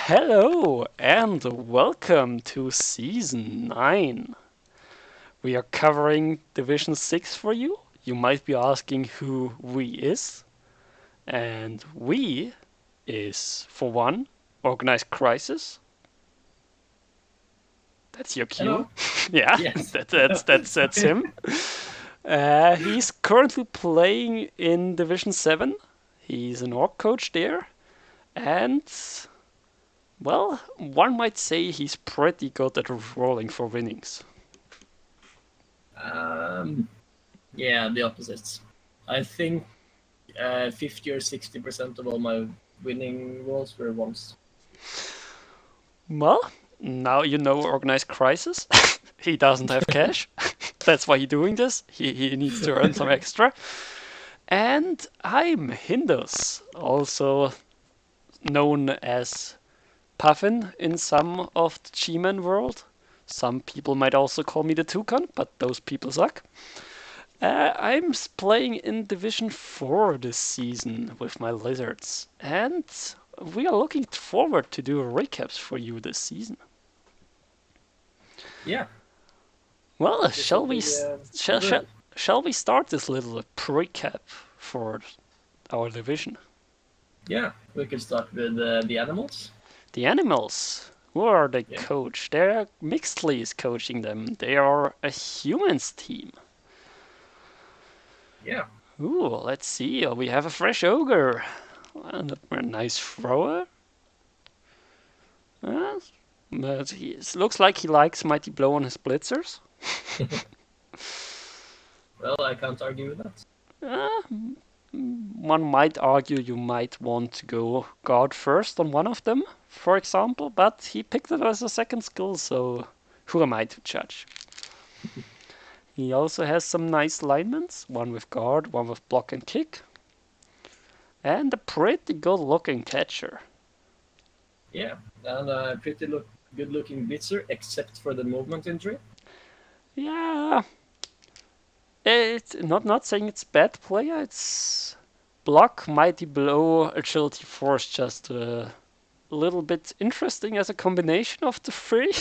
Hello and welcome to Season 9. We are covering Division 6 for you. You might be asking who we is. And we is, for one, Organized Crisis. That's your cue. Hello. Yeah, Yes. that's him. He's currently playing in Division 7. He's an org coach there. And well, one might say he's pretty good at rolling for winnings. Um, yeah, the opposites. I think 50 or 60% of all my winning rolls were ones. Well, now you know Organized Crisis. He doesn't have cash. That's why he's doing this. He needs to earn some extra. And I'm Hindus, also known as Puffin in some of the GMan world. Some people might also call me the Toucan, but those people suck. I'm playing in Division 4 this season with my Lizards, and we are looking forward to do recaps for you this season. Yeah, Well, this will be good. shall we start this little precap for our division? Yeah, we could start with the animals. The animals. Who are they Yeah. coach? They're Mixedly is coaching them. They are a humans team. Yeah. Ooh, let's see. We have a fresh ogre. And a nice thrower. Uh, but it looks like he likes Mighty Blow on his blitzers. Well, I can't argue with that. One might argue you might want to go guard first on one of them, for example, but he picked it as a second skill, so who am I to judge? He also has some nice alignments, one with guard, one with block and kick, and a pretty good looking catcher. Yeah, and a pretty good looking blitzer, except for the movement injury. Yeah, it's not saying it's bad player, it's block, mighty blow, agility force, just a little bit interesting as a combination of the three.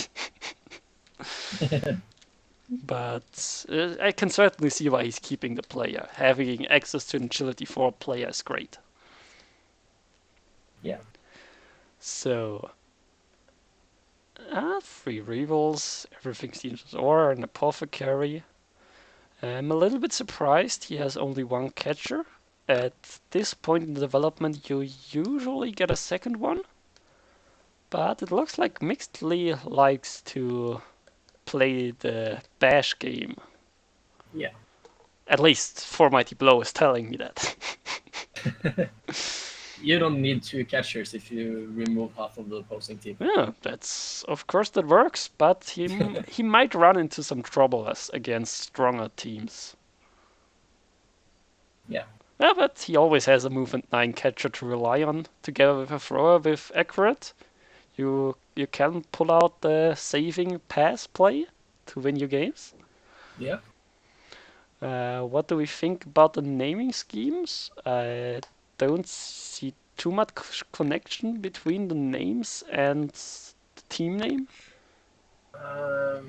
But I can certainly see why he's keeping the player. Having access to an agility 4 player is great. Yeah. So, 3 rerolls, everything seems or an apothecary. I'm a little bit surprised he has only one catcher. At this point in the development, you usually get a second one. But it looks like Mixedly likes to play the bash game. Yeah. At least 4 Mighty Blow is telling me that. You don't need two catchers if you remove half of the opposing team. Yeah, that's of course that works, but he might run into some trouble as against stronger teams. Yeah. Yeah, but he always has a movement 9 catcher to rely on, together with a thrower with accurate. You can pull out the saving pass play to win your games. Yeah. What do we think about the naming schemes? I don't see too much connection between the names and the team name. I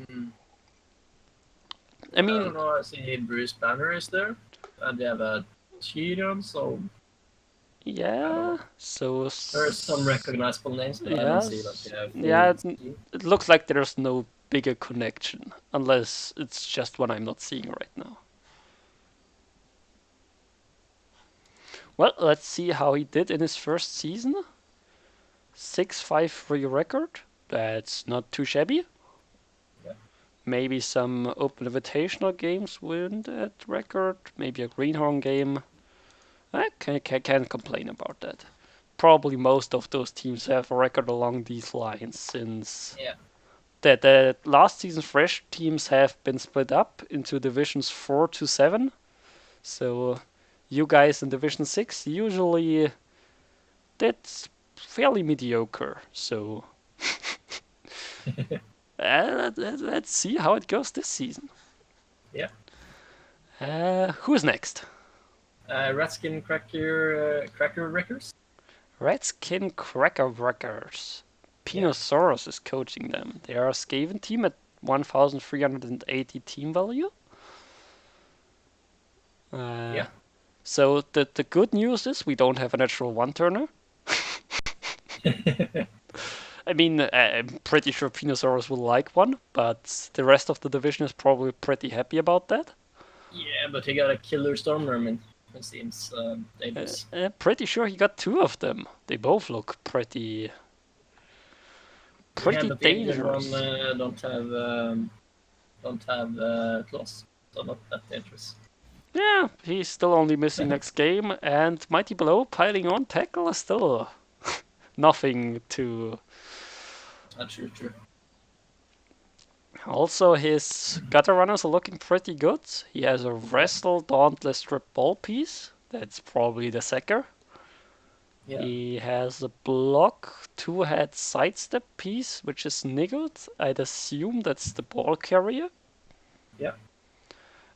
I mean, don't know. I see Bruce Banner is there, and they have a Tyrion, so I don't yeah. know. So There are some recognizable names, but I don't see like yes, a yeah. full team. It looks like there's no bigger connection, unless it's just one I'm not seeing right now. Well, let's see how he did in his first season. 6-5 record. That's not too shabby. Yeah. Maybe some open invitational games win that record. Maybe a greenhorn game. I can't complain about that. Probably most of those teams have a record along these lines, since Yeah. the last season's fresh teams have been split up into divisions 4 to 7. So you guys in division 6 usually did fairly mediocre. So let's see how it goes this season. Yeah. Who's next? Ratskin Cracker Wreckers. Redskin Cracker Wreckers. Pinosaurus is coaching them. They are a Skaven team at 1,380 team value. Yeah. So the good news is we don't have a natural one-turner. I mean, I'm pretty sure Pinosaurus will like one, but the rest of the division is probably pretty happy about that. Yeah, but he got a killer storm merman. It seems dangerous. Pretty sure he got 2 of them. They both look pretty Yeah, but the England dangerous. one don't have claws, so not that dangerous. Yeah, he's still only missing next game, and Mighty Blow piling on tackle is still nothing to. True. Also, his gutter runners are looking pretty good. He has a wrestle dauntless strip ball piece. That's probably the sacker. Yeah. He has a block 2-head sidestep piece, which is niggled. I'd assume that's the ball carrier. Yeah.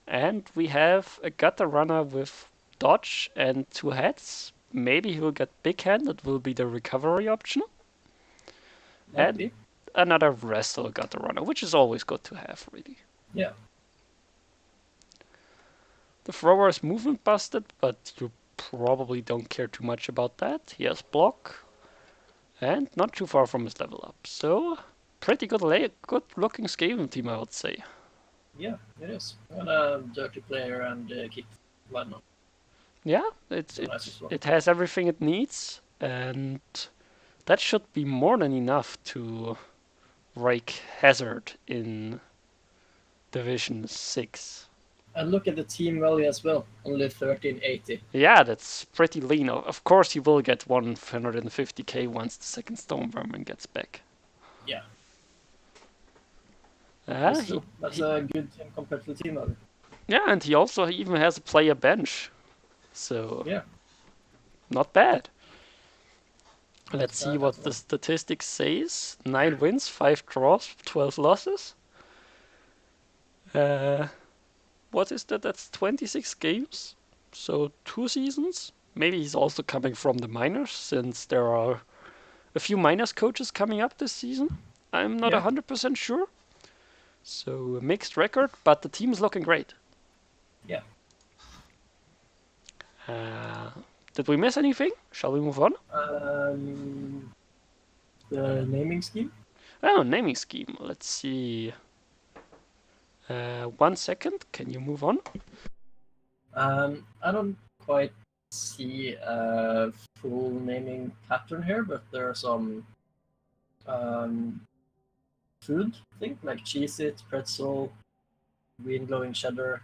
And we have a gutter runner with dodge and 2 heads. Maybe he will get big hand. That will be the recovery option. Might be. Another wrestle gutter runner, which is always good to have, really. Yeah. The thrower is movement busted, but you probably don't care too much about that. He has block, and not too far from his level up. So, pretty good looking Skaven team, I would say. Yeah, it is. And a dirty player and kick lineman. Yeah, it has everything it needs, and that should be more than enough to rake Hazard in Division 6. And look at the team value as well, only 1380. Yeah, that's pretty lean. Of course, he will get 150k once the second Stone Vermin gets back. Yeah. That's a good team compared to the team value. Yeah, and he also even has a player bench. So, yeah, not bad. Let's see what the statistics says. 9 wins, 5 draws, 12 losses. What is that? That's 26 games. So 2 seasons. Maybe he's also coming from the minors, since there are a few minors coaches coming up this season. I'm not 100% sure. So a mixed record, but the team is looking great. Yeah. Did we miss anything? Shall we move on? The naming scheme? Oh, naming scheme. Let's see. 1 second. Can you move on? I don't quite see a full naming pattern here, but there are some food things like Cheez-It, pretzel, green glowing cheddar,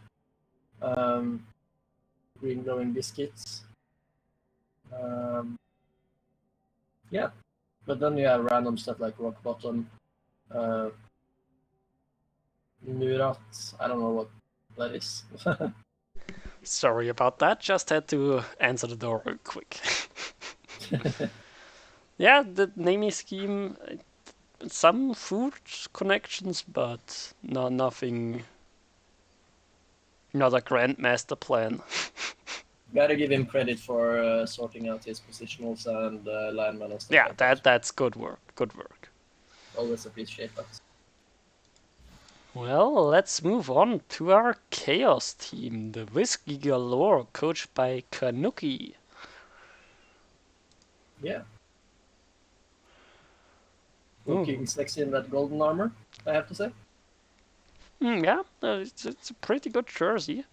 green glowing biscuits. Yeah, but then you have random stuff like rock bottom, Murat. I don't know what that is. Sorry about that. Just had to answer the door real quick. Yeah, the naming scheme, some food connections, but nothing. Not a grand master plan. Gotta give him credit for sorting out his positionals and lineman and stuff. Yeah, like that's good work. Good work. Always appreciate that. Well, let's move on to our Chaos team, the Whiskey Galore, coached by Kanuki. Yeah. Looking sexy in that golden armor, I have to say. Yeah, it's a pretty good jersey.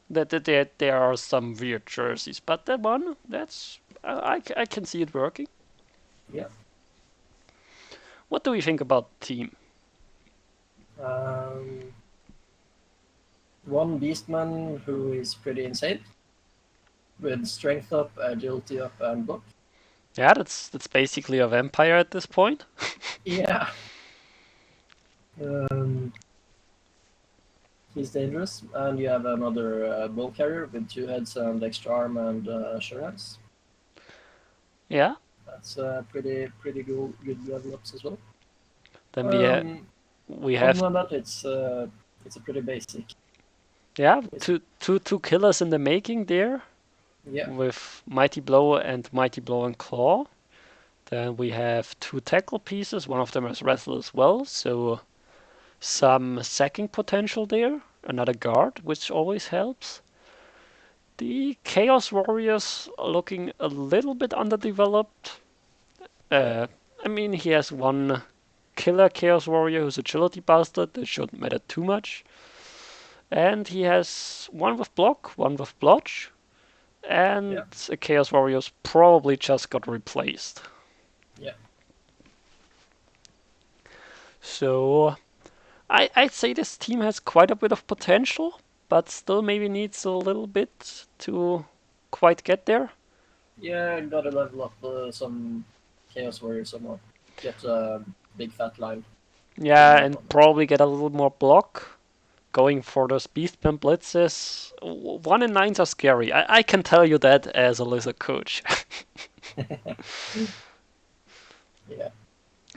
There are some weird jerseys, but that one, I can see it working. Yeah. What do we think about the team? One beastman who is pretty insane, with strength up, agility up, and block. Yeah, that's basically a vampire at this point. Yeah. He's dangerous, and you have another ball carrier with 2 heads and extra arm and assurance. Yeah. That's pretty good level ups as well. Then we have. Other than that, it's a pretty basic. Yeah, two killers in the making there. Yeah. With Mighty Blow and Mighty Blow and Claw. Then we have two tackle pieces. One of them has wrestle as well, so some sacking potential there. Another guard, which always helps. The Chaos Warriors are looking a little bit underdeveloped. Yeah. I mean, he has one killer Chaos Warrior who's agility bastard. That shouldn't matter too much. And he has one with block, one with blodge, and Yeah. a Chaos Warriors probably just got replaced. Yeah. So I'd say this team has quite a bit of potential, but still maybe needs a little bit to quite get there. Yeah, gotta level up some Chaos Warriors somehow. Get a big fat line to Yeah, run and upon. probably get a little more block. Going for those Beastman blitzes. 1 in 9s are scary. I can tell you that as a lizard coach. Yeah.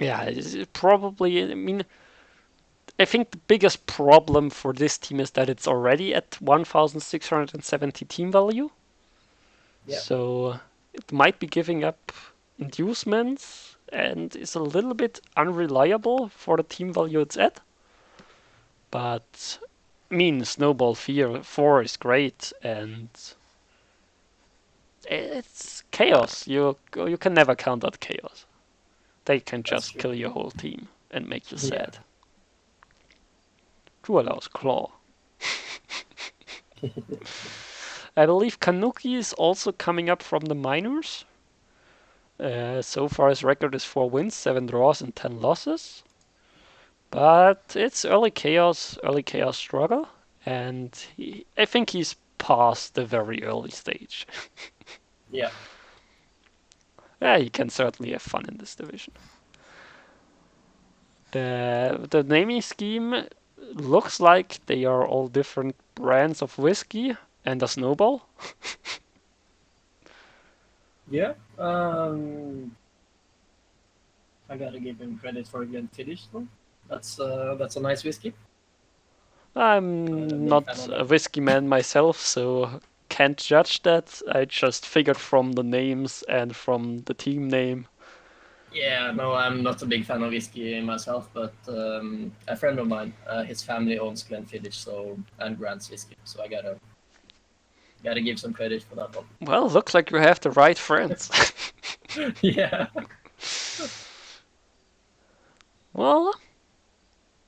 Yeah, probably. I mean, I think the biggest problem for this team is that it's already at 1,670 team value. Yeah. So it might be giving up inducements and is a little bit unreliable for the team value it's at. But I mean, Snowball Fear 4 is great and it's chaos. You can never count out chaos. They can That's just true. kill your whole team and make you Yeah. sad. Dualao's Claw. I believe Kanuki is also coming up from the minors. So far his record is 4 wins, 7 draws, and 10 losses. But it's early chaos struggle, and I think he's past the very early stage. Yeah. Yeah, he can certainly have fun in this division. The naming scheme looks like they are all different brands of whiskey and a snowball. Yeah. I gotta give him credit for Glenfiddich though. That's a nice whiskey. I'm a I'm big fan not of a that. whiskey man myself, so can't judge that. I just figured from the names and from the team name. Yeah, no, I'm not a big fan of whiskey myself, but a friend of mine, his family owns Glenfiddich, so and Grant's whiskey, so I gotta give some credit for that one. Well, looks like you have the right friends. Yeah. Well,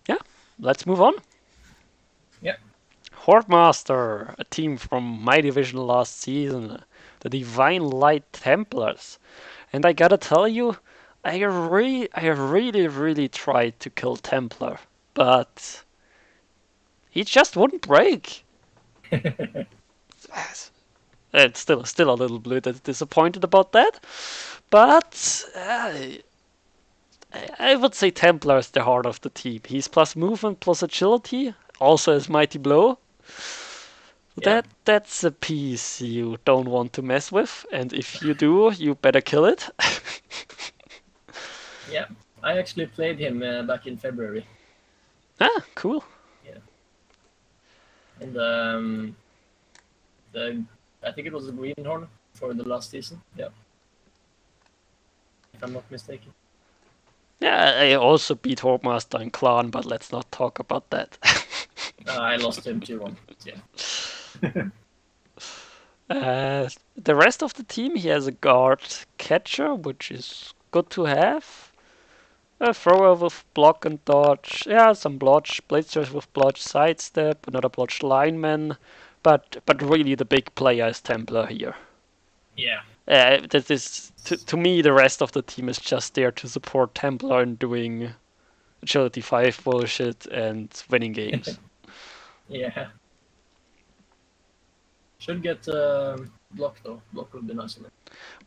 yeah, let's move on. Yeah. Hordmaster, a team from my division last season, the Divine Light Templars. And I gotta tell you, I really tried to kill Templar, but he just wouldn't break. It's still a little bit disappointed about that, but I would say Templar is the heart of the team. He's plus movement plus agility, also his mighty blow. Yeah. That's a piece you don't want to mess with, and if you do, you better kill it. Yeah. I actually played him back in February. Ah, cool. Yeah. And the I think it was the Greenhorn for the last season. Yeah. If I'm not mistaken. Yeah, I also beat Hawkmaster in Clan, but let's not talk about that. I lost him 2-1. Yeah. The rest of the team, he has a guard catcher, which is good to have. A thrower with block and dodge. Yeah, some blodge, blitzers with blodge sidestep, another blodge lineman. But really the big player is Templar here. Yeah. That is to me the rest of the team is just there to support Templar in doing agility 5 bullshit and winning games. Yeah. Should get block though. Block would be nice on it.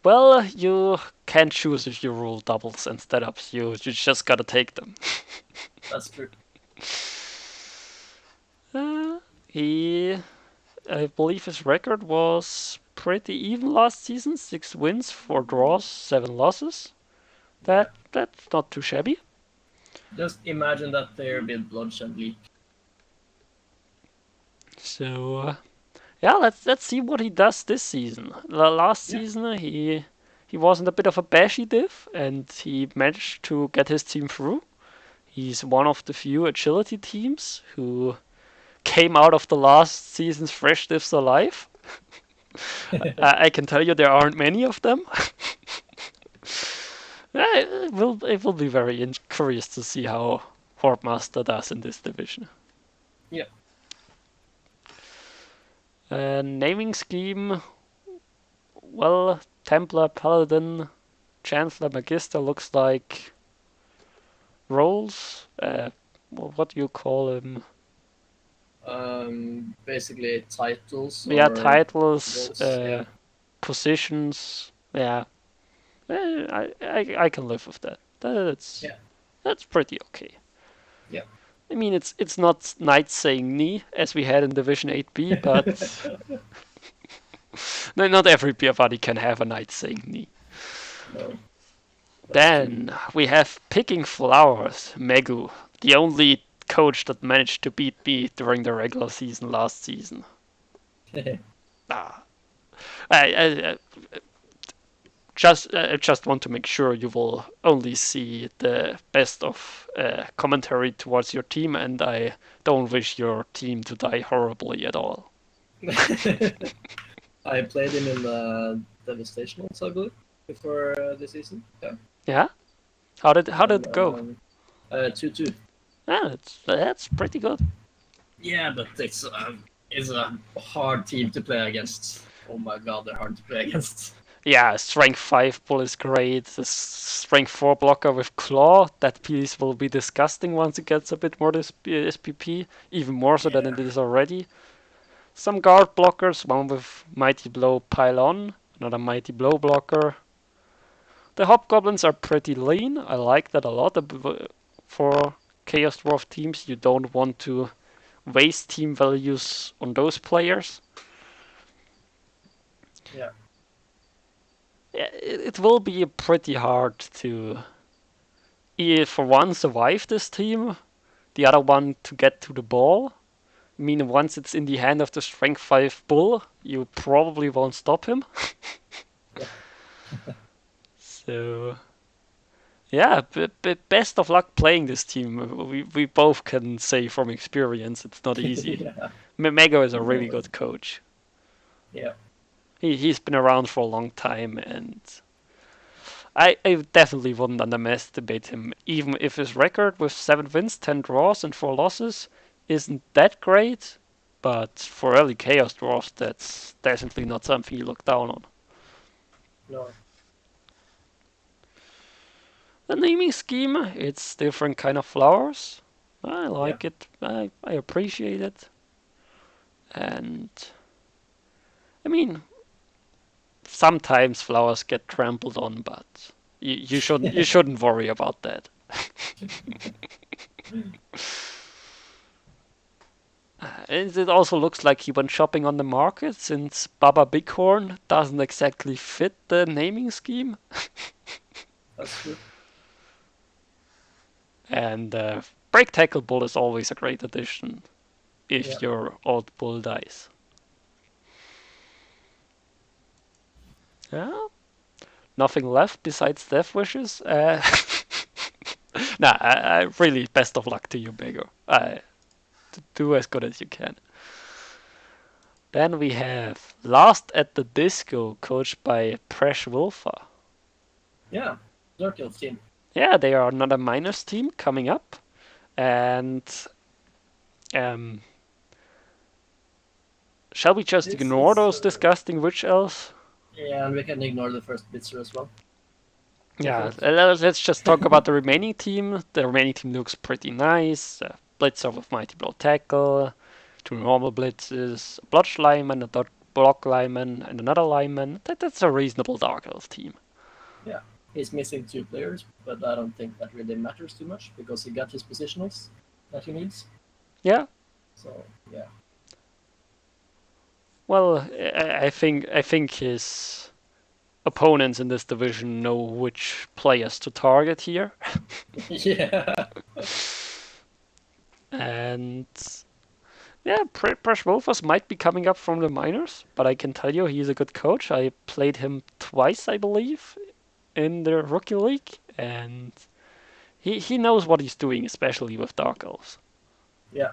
Well, you can't choose if you roll doubles and setups. You just gotta take them. That's true. He, I believe his record was pretty even last season. 6 wins, 4 draws, 7 losses. Yeah. That's not too shabby. Just imagine that player with bloodshed leak. So yeah, let's see what he does this season. Last Yeah. season he he was in a bit of a bashy div, and he managed to get his team through. He's one of the few agility teams who came out of the last season's fresh divs alive. I can tell you there aren't many of them. It will be very curious to see how Hordmaster does in this division. Yeah. Naming scheme, well, Templar, Paladin, Chancellor, Magister looks like roles. What do you call them? Basically titles Yeah, or titles, roles. Yeah. positions. Yeah, I can live with that. Yeah. That's pretty okay. Yeah. I mean, it's not knight saying knee as we had in Division 8B, but no, not everybody can have a knight saying knee. No. Then we have picking flowers, Megu, the only coach that managed to beat me during the regular season last season. Ah, I just want to make sure you will only see the best of commentary towards your team, and I don't wish your team to die horribly at all. I played him in the Devastationals, I believe, before the season. Yeah. Yeah, how did it go? 2-2. Yeah, that's pretty good. Yeah, but it's a hard team to play against. Oh my god, they're hard to play against. Yeah, strength 5 bull is great. The strength 4 blocker with claw, that piece will be disgusting once it gets a bit more SPP, even more so than Yeah. it is already. Some guard blockers, one with mighty blow pylon, another mighty blow blocker. The hobgoblins are pretty lean. I like that a lot. For Chaos Dwarf teams, you don't want to waste team values on those players. Yeah. Yeah, it will be pretty hard to, for one, survive this team, the other one to get to the ball. I mean, once it's in the hand of the Strength 5 Bull, you probably won't stop him. Yeah. So, yeah, best of luck playing this team. We both can say from experience it's not easy. Yeah. Mego is a really No. good coach. Yeah. He's been around for a long time, and I definitely wouldn't underestimate him, even if his record with 7 wins, 10 draws, and 4 losses isn't that great. But for early Chaos Dwarfs, that's definitely not something you look down on. No. The naming scheme, it's different kind of flowers. I Yeah. like it. I appreciate it. And I mean, sometimes flowers get trampled on, but you shouldn't worry about that. And it also looks like he went shopping on the market, since Baba Bighorn doesn't exactly fit the naming scheme. That's true. And Break Tackle Bull is always a great addition if Yeah. your old bull dies. Yeah, nothing left besides Death Wishes. Nah, I really best of luck to you, Bego. Do as good as you can. Then we have Last at the Disco, coached by Presh Wolfa. Yeah. Dark Elf team. Yeah, they are another minors team coming up, and um, shall we just This ignore is, those disgusting witch elves? Yeah, and we can ignore the first Blitzer as well. Yeah, let's just talk about the remaining team. The remaining team looks pretty nice. Blitzer with Mighty Blow Tackle, 2 normal blitzes, a Blotch Lineman, a dot block lineman, and another lineman. That's a reasonable Dark Elf team. Yeah. He's missing 2 players, but I don't think that really matters too much because he got his positionals that he needs. Yeah, So yeah. well, I think his opponents in this division know which players to target here. Yeah. And Yeah, Presh Wolfers might be coming up from the minors, but I can tell you he's a good coach. I played him twice, I believe, in the rookie league, and he knows what he's doing, especially with Dark Elves. Yeah.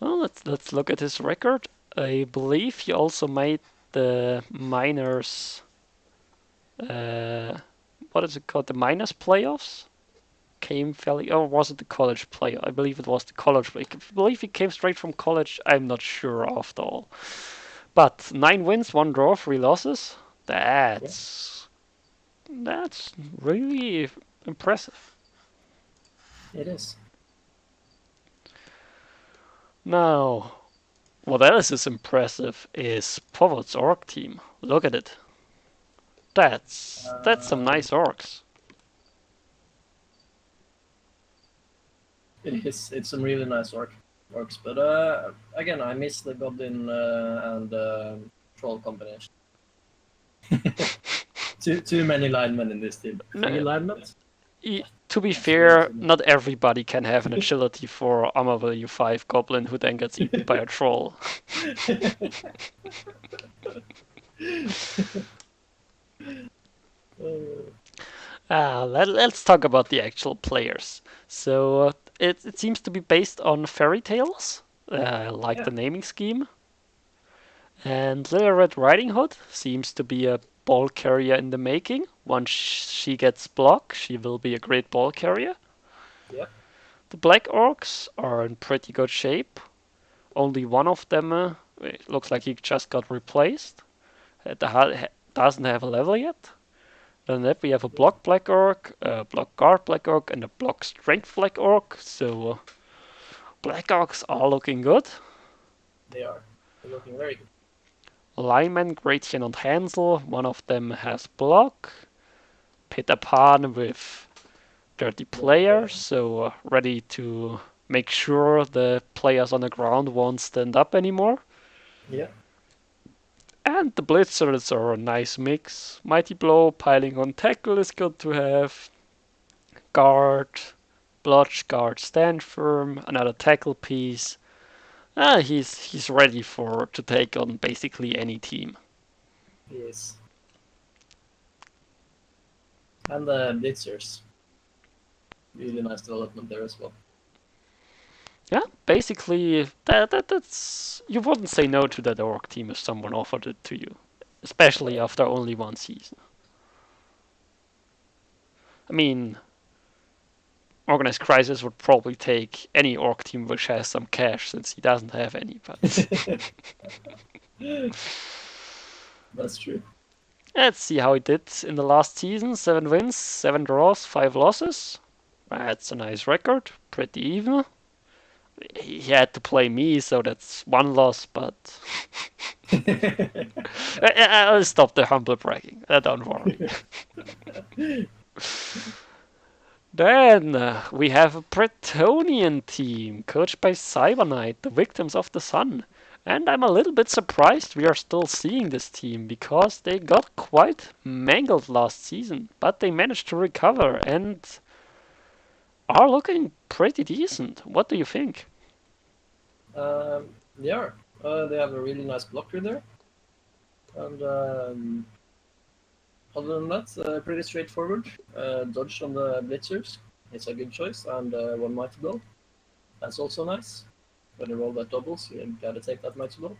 Well, let's look at his record. I believe he also made the minors. Uh, what is it called? The minors playoffs came fairly. Or was it the college playoff? I believe it was the college. I believe he came straight from college. I'm not sure after all. But 9 wins, 1 draw, 3 losses. Yeah. That's really impressive. It is. Now, what else is impressive is Povor's orc team. Look at it. That's some Um, nice orcs. it is. It's some really nice works, but again, I miss the goblin and troll combination. Too many linemen in this team. 3 linemen. To be That's really fair, too much. not everybody can have an agility for armor value 5 goblin who then gets eaten by a troll. Let's talk about the actual players. So it seems to be based on fairy tales. I like Yeah. the naming scheme. And Little Red Riding Hood seems to be a ball carrier in the making. Once she gets block, she will be a great ball carrier. Yeah. The Black Orcs are in pretty good shape. Only one of them looks like he just got replaced. Doesn't have a level yet. Then that we have a Yeah. block Black Orc, a block guard Black Orc, and a block strength Black Orc. So Black Orcs are looking good. They are. They're looking very good. Lineman, Gretchen and Hansel, one of them has block. Peter Pan with dirty Dirty players, player. so ready to make sure the players on the ground won't stand up anymore. Yeah. And the Blitzers are a nice mix. Mighty Blow, piling on tackle is good to have. Guard, blodge, guard, stand firm, another tackle piece. He's ready for to take on basically any team. Yes. And the blitzers. Really nice development there as well. Yeah, basically that's you wouldn't say no to that orc team if someone offered it to you, especially No. after only one season. I mean, Organized Crisis would probably take any orc team which has some cash since he doesn't have any. But That's true. let's see how he did in the last season. 7 wins, 7 draws, 5 losses. That's a nice record, pretty even. He had to play me, so that's 1 loss, but I'll stop the humble bragging. Don't worry. Then we have a Bretonian team coached by Cyber Knight, the victims of the sun. And I'm a little bit surprised we are still seeing this team because they got quite mangled last season, but they managed to recover and are looking pretty decent. What do you think? They are. They have a really nice blocker there. And other than that, pretty straightforward. Dodge on the blitzers. It's a good choice. And one mighty blow. That's also nice. When you roll that doubles, you gotta take that mighty blow.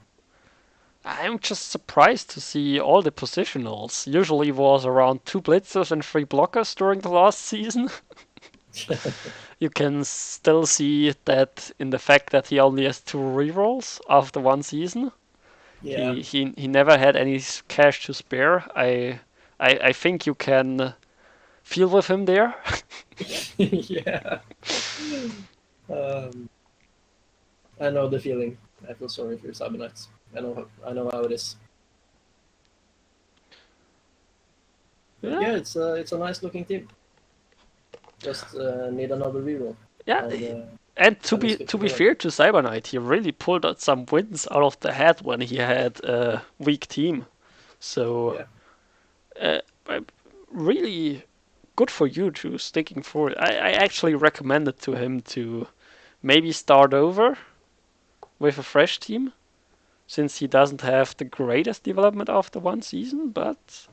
I'm just surprised to see all the positionals. Usually was around 2 blitzers and 3 blockers during the last season. You can still see that in the fact that he only has 2 rerolls after one season. Yeah. He never had any cash to spare. I think you can feel with him there. Yeah. Um, I know the feeling. I feel sorry for your Cyber Knights. I know how it is. But Yeah, yeah, it's a nice looking team. Just need another reroll. yeah. And, And and it's good to to be go. fair to Cyber Knight, he really pulled out some wins out of the hat when he had a weak team. So Yeah. uh, really good for you to sticking for it. I actually recommended to him to Maybe start over with a fresh team, since he doesn't have the greatest development after one season. But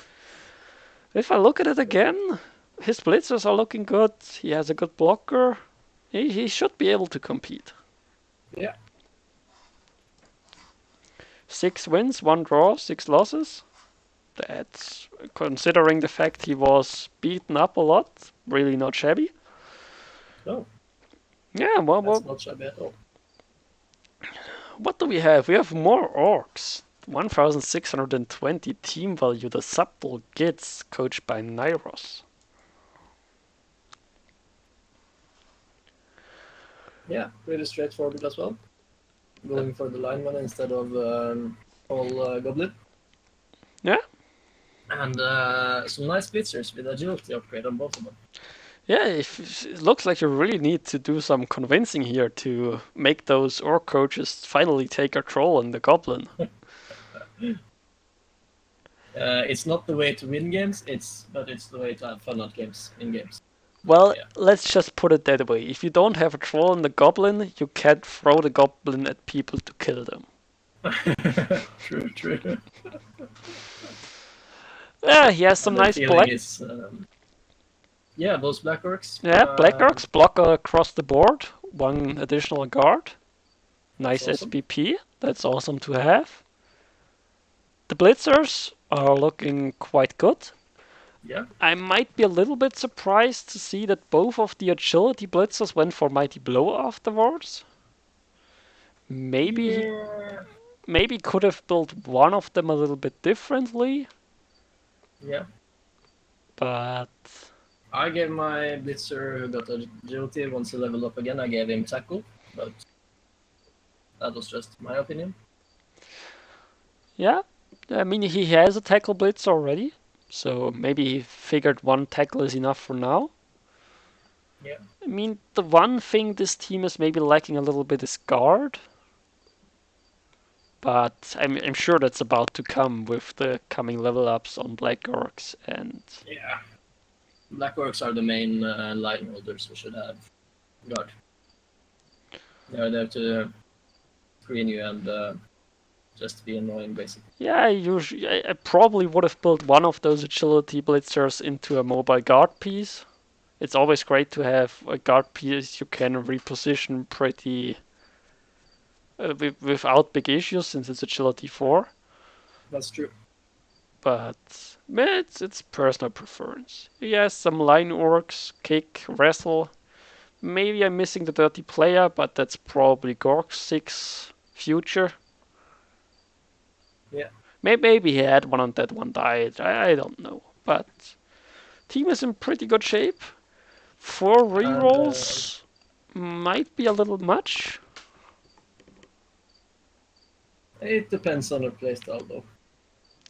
if I look at it again, his blitzers are looking good. He has a good blocker. He should be able to compete. Yeah. 6 wins, 1 draw, 6 losses. That's, considering the fact he was beaten up a lot, really not shabby. No, Yeah, well, that's not shabby at all. what do we have? We have more orcs. 1,620 team value. The Subtle Gits, coached by Nyros. Yeah, pretty straightforward as well. Going for the lineman instead of all goblin. Yeah, And some nice blitzers with agility upgrade on both of them. yeah. It looks like you really need to do some convincing here to make those orc coaches finally take control on the goblin. It's not the way to win games, but it's the way to have fun at games in games. Well, Yeah. let's just put it that way. If you don't have a troll on the goblin, you can't throw the goblin at people to kill them. True. Yeah, he has some And the nice feeling black. is, yeah, those black orcs. Yeah, black orcs block across the board. 1 additional guard. Nice That's awesome. SPP. That's awesome to have. The blitzers are looking quite good. Yeah. I might be a little bit surprised to see that both of the agility blitzers went for mighty blow afterwards. Maybe could have built one of them a little bit differently, Yeah. but I gave my blitzer who got agility once he leveled up again. I gave him tackle, but that was just my opinion. yeah, I mean he has a tackle blitz already, so maybe he figured 1 tackle is enough for now. Yeah. I mean, the one thing this team is maybe lacking a little bit is guard. But I'm sure that's about to come with the coming level ups on Black Orcs and... Yeah. Black orcs are the main line holders who should have guard. They are there to screen you and just be annoying, basically. Yeah, I probably would have built one of those agility blitzers into a mobile guard piece. It's always great to have a guard piece you can reposition pretty without big issues, since it's agility 4. That's true. But it's personal preference. Yes, some line orcs, kick, wrestle. Maybe I'm missing the dirty player, but that's probably Gork 6 future. Yeah. Maybe he had one on that one died. I don't know. But team is in pretty good shape. 4 rerolls might be a little much. It depends on the playstyle, though.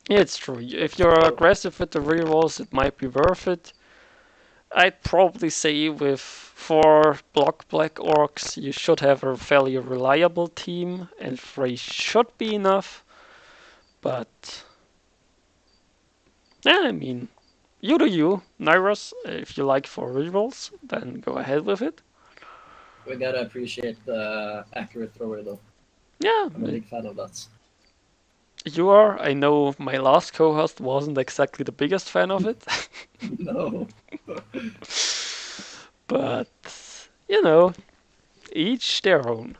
Yeah, it's true. If you're aggressive with the rerolls, it might be worth it. I'd probably say with 4 block black orcs, you should have a fairly reliable team, and 3 should be enough. But yeah, I mean, you do you, Nyros. If you like 4 rerolls, then go ahead with it. We gotta appreciate the accurate thrower, though. Yeah, I'm a big fan of that. you are. I know my last co-host wasn't exactly the biggest fan of it. No. But, you know, each their own.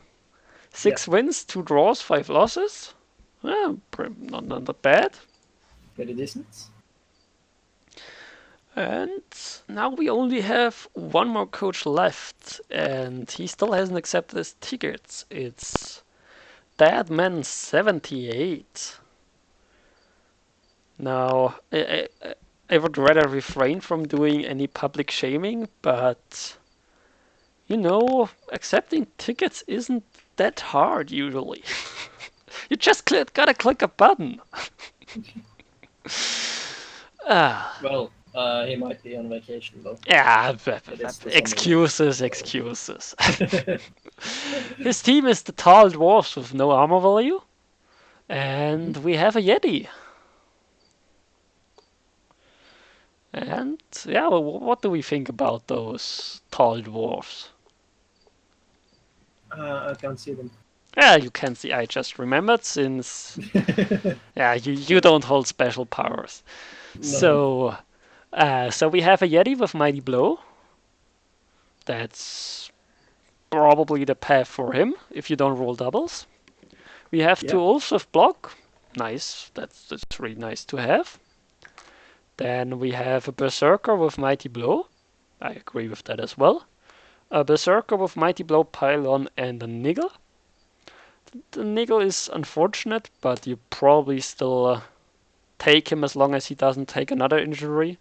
6 wins, 2 draws, 5 losses. Well, not bad. Pretty decent. And now we only have one more coach left, and he still hasn't accepted his tickets. It's GMan78. Now, I would rather refrain from doing any public shaming, but you know, accepting tickets isn't that hard usually. You just gotta click a button. Well, he might be on vacation, though. Yeah, It is the excuses. His team is the tall dwarfs with no armor value, and we have a Yeti. And yeah, well, what do we think about those tall dwarfs? I can't see them. Yeah, you can see. I just remembered since yeah, you don't hold special powers. No. So we have a Yeti with Mighty Blow. That's probably the path for him if you don't roll doubles. We have two Yeah. Wolves with Block. Nice. That's really nice to have. Then we have a Berserker with Mighty Blow. I agree with that as well. A Berserker with Mighty Blow, Pylon, and a Niggle. The Niggle is unfortunate, but you probably still take him as long as he doesn't take another injury.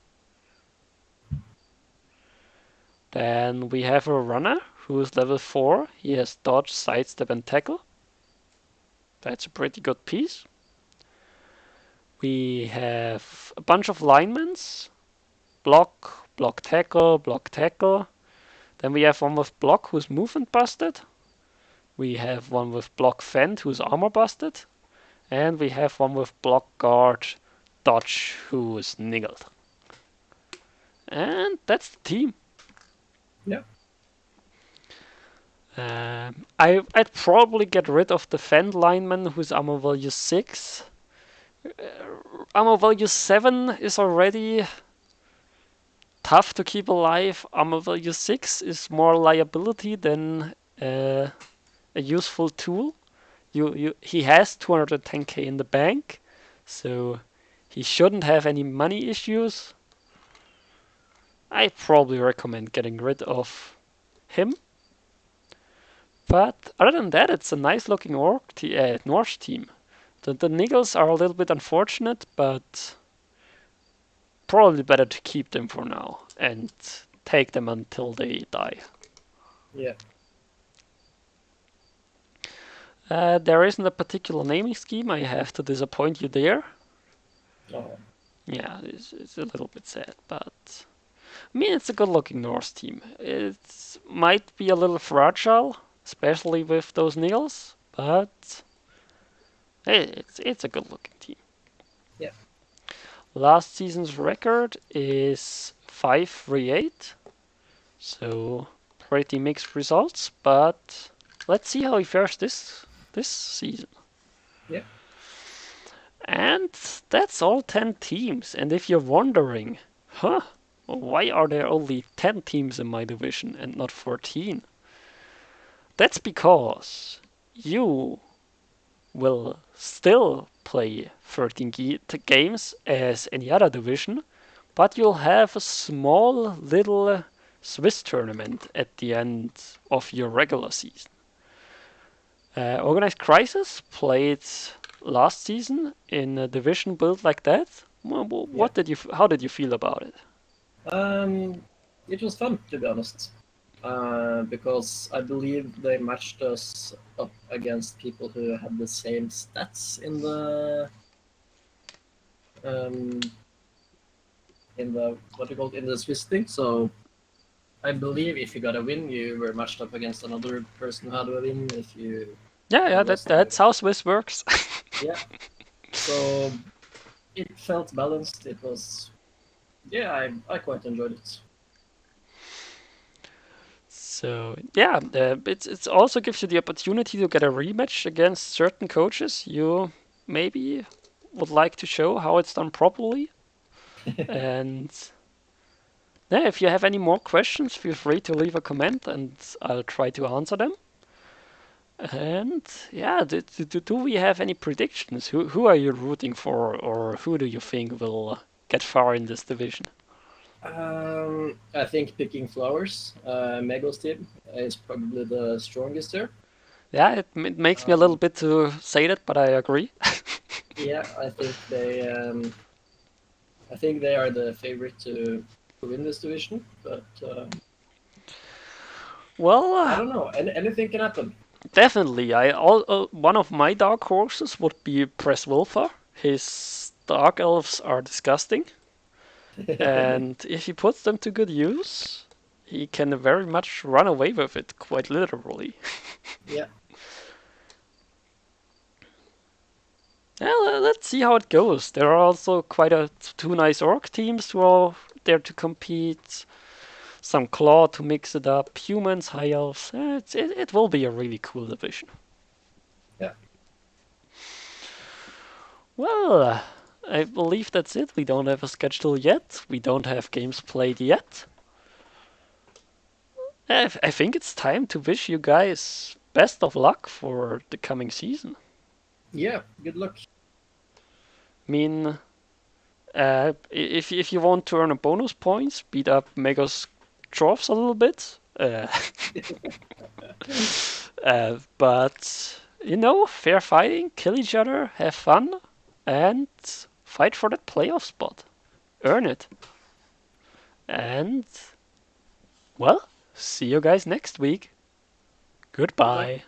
Then we have a Runner who is level 4. He has Dodge, Sidestep, and Tackle. That's a pretty good piece. We have a bunch of linemans. Block, block, tackle, block, tackle. Then we have one with Block who's movement busted. We have one with Block Fend who's armor busted. And we have one with Block Guard Dodge who's niggled. And that's the team. Yeah. I'd probably get rid of the Fend lineman who's armor value 6. Armor value 7 is already tough to keep alive. Armor value 6 is more liability than a useful tool. He has 210k in the bank, so he shouldn't have any money issues. I probably recommend getting rid of him. But other than that, it's a nice looking Norse team. The Niggles are a little bit unfortunate, but probably better to keep them for now and take them until they die. Yeah. There isn't a particular naming scheme. I have to disappoint you there. Oh. Yeah, it's a little bit sad, but I mean, it's a good looking Norse team. It might be a little fragile, especially with those Niggles, but hey, it's a good looking team. Yeah. Last season's record is 5-3-8, so pretty mixed results, but let's see how he fares this season. Yeah. And that's all 10 teams. And if you're wondering, why are there only 10 teams in my division and not 14? That's because you will still play 13 games as any other division, but you'll have a small little Swiss tournament at the end of your regular season. Organized Crisis played last season in a division built like that. Yeah. How did you feel about it? It was fun, to be honest. Because I believe they matched us up against people who had the same stats in the what do you call it, in the Swiss thing. So I believe if you got a win, you were matched up against another person who had a win. If you Yeah, that's how Swiss works. yeah. So it felt balanced. It was yeah, I quite enjoyed it. So yeah, it also gives you the opportunity to get a rematch against certain coaches you maybe would like to show how it's done properly. And yeah, if you have any more questions, feel free to leave a comment and I'll try to answer them. And yeah, do we have any predictions? Who are you rooting for, or who do you think will get far in this division? I think picking flowers, Mego's team is probably the strongest there. Yeah, it makes me a little bit to say that, but I agree. Yeah, I think they are the favorite to win this division, but Well, I don't know. Anything can happen. definitely. One of my dark horses would be Press Wilfer. His dark elves are disgusting, and if he puts them to good use, he can very much run away with it, quite literally. Yeah. Yeah, let's see how it goes. There are also quite two nice orc teams who are there to compete. some claw to mix it up, humans, high elves. It will be a really cool division. Yeah. Well, I believe that's it. We don't have a schedule yet. We don't have games played yet. I think it's time to wish you guys best of luck for the coming season. Yeah. Good luck. I mean, if you want to earn a bonus points, beat up Mega's dwarfs a little bit. But fair fighting, kill each other, have fun, and fight for that playoff spot. Earn it. And well, see you guys next week. Bye. Goodbye.